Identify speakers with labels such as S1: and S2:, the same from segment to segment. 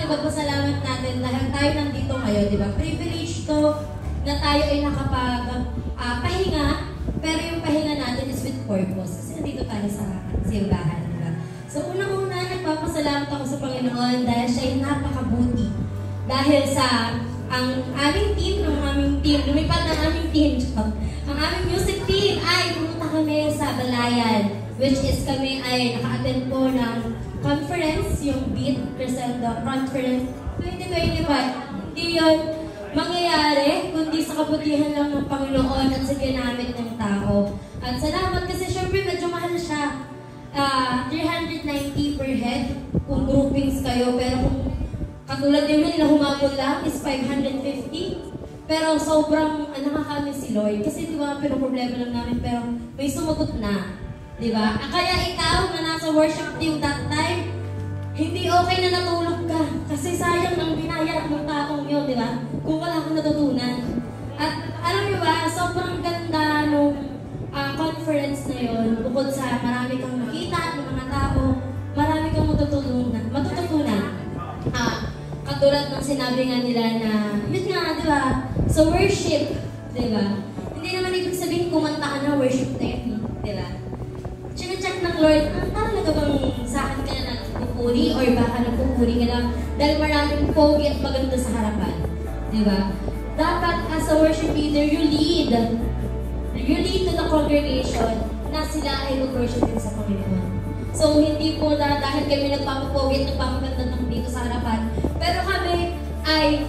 S1: Pagpasalamat natin dahil tayo nandito ngayon, di ba? Privilege to na tayo ay nakapag-pahinga, pero yung pahinga natin is with purpose. Kasi nandito tayo sa simbahan, di ba? So, unang-una, nagpapasalamat ako sa Panginoon dahil siya ay napakabuti. Dahil sa ang aming team, lumipad ng aming team, ang aming music team ay pumunta kami sa Balayan, which is kami ay naka-attend po ng conference, yung Beat Crescendo Conference 2025. Hindi yun mangyayari, kundi sa kabutihan lang ng Panginoon at sa ginamit ng tao. At salamat kasi syempre medyo mahal siya. 390 per head kung groupings kayo, pero kung katulad yung na humabol lang is 550. Pero sobrang nakakamiss si Lloyd. Kasi di ba, pero problema lang namin, pero may sumagot na. Diba? Kaya ikaw na nasa worship team that time, hindi okay na natulog ka. Kasi sayang ang binaya ng taong yun, diba? Kung wala kang natutunan. At alam niyo ba, sobrang ganda nung conference na yun. Bukod sa marami kang makita ng mga tao, marami kang matututunan. Katulad ng sinabi nga nila na, yun nga, diba? So worship, diba? Hindi naman ibig sabihin kumanta ka na, worship na yun, diba? Chine-check ng Lord, talaga bang sa akin ka na nagpupuri or baka nagpupuri ka lang dahil maraming pogi at maganda sa harapan. Diba? Dapat as a worship leader, you lead to the congregation na sila ay mag-worship din sa Panginoon. So, hindi po na dahil kami nagpapapogi at nagpapaganda ng dito sa harapan, pero kami ay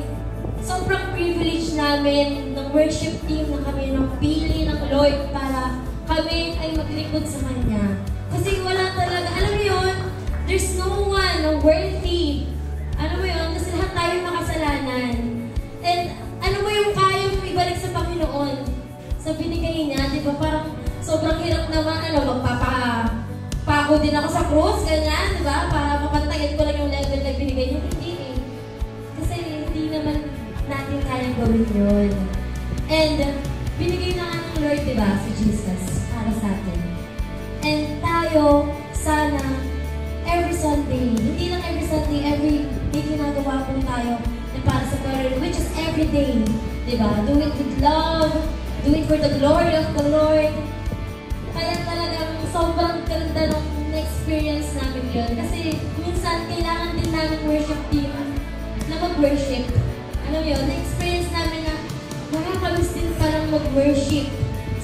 S1: sobrang privilege namin ng worship team na kami ng pili ng Lord para kami ay maglingkod sa Kanya. Kasi wala talaga, alam mo yun, there's no one worthy. Alam mo yun, kasi lahat tayo makasalanan. And ano mo yung kaya mo ibalik sa Panginoon? Sa binigay niya, di ba? Parang sobrang hirap naman, magpapako din ako sa cross, ganyan, di ba? Para mapantayin ko lang yung level na binigay niya. Hindi eh. Kasi hindi naman natin kayang gawin yun. And binigay na nga ng Lord, di ba, si Jesus para sa atin. And tayo, sana, every Sunday, hindi lang every Sunday, every day ginagawa po tayo na para sa Panginoon, which is every day, di ba? Do it with love, do it for the glory of the Lord. Kaya talagang sobrang ganda ng experience namin yun. Kasi minsan, kailangan din namin worship team na mag-worship. Alam mo yun, na-experience namin na makakamiss din parang mag-worship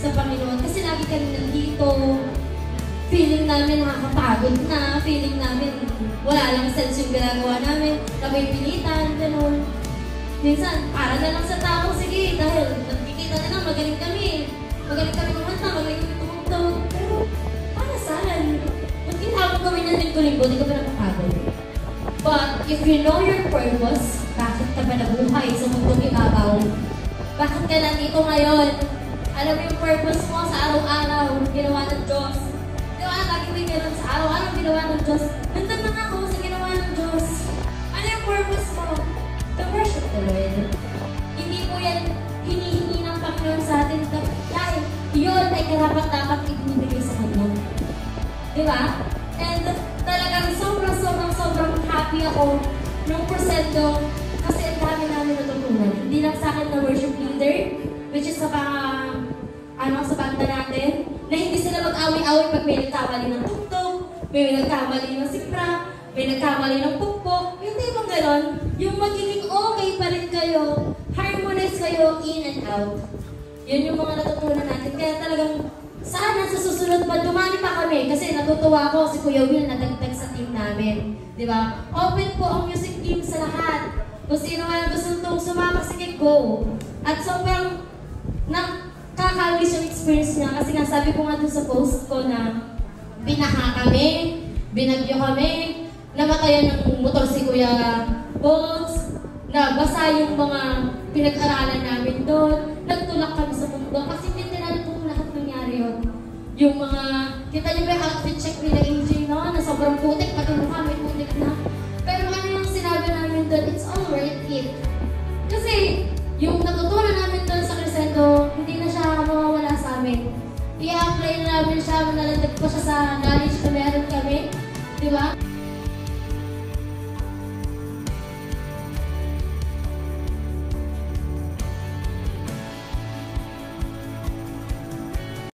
S1: sa Panginoon. Kasi lagi kami nandito, feeling namin nakakapagod na, feeling namin wala lang sense yung ginagawa namin, kami pilitan, gano'n. Minsan, para na lang sa tao, sige, dahil nagkikita na lang, magaling kami kumanta, magaling kami tumugtog. Pero, para saan? Ba't kailangan gawin natin linggo, di ka ba napapagod? But, if you know your purpose, bakit ka ba nabuhay sa mundong ibabaw? Bakit ka nandito ngayon? Alam mo yung purpose mo sa araw-araw, ginawa ng Diyos. Di ba? Lagi may gano'n sa araw-araw, ginawa ng Diyos. Nandun lang ako sa ginawa ng Diyos. Ano yung purpose mo? To worship the Lord. Hindi po yan hinihingi ng Panginoon sa atin. Dahil yun ay karapat-dapat ibinibigay sa Kanya. Di ba? And talagang sobrang happy ako nung Crescendo kasi ang dami namin natutunan. Hindi lang sa akin na worship leader, which is sa sa banda natin, na hindi sila mag-away-away pag may nagkamali ng tugtog, may nagkamali ng sipra, may nagkamali ng pukpok, yung tipong gano'n, yung magiging okay pa rin kayo, harmonize kayo in and out. Yun yung mga natutunan natin. Kaya talagang sana sa susunod pa, dumami pa kami kasi natutuwa ako si Kuya Will na dagdag sa team namin. Di ba? Open po ang music team sa lahat. Kung sino man gusto sumama, sige, go. At sobrang nakakamiss yung experience niya kasi nga sabi ko nga dun sa post ko na binaha kami, binagyo kami, namatayan ng motor si Kuya Bones, na basa yung mga pinag-aralan namin doon, nagtulak kami sa mundo kasi hindi natin kung lahat nangyari yun. Yung mga, kita niyo ba yung outfit check nila AJ, no? Na sobrang putik, pati mukha may putik na. Pero ano yung sinabi namin doon, it's all worth it. Kasi yung natutunan namin doon sa Crescendo, hindi na siya mawawala sa amin. I-apply na namin siya, malalag pa siya sa knowledge na meron kami. Di ba?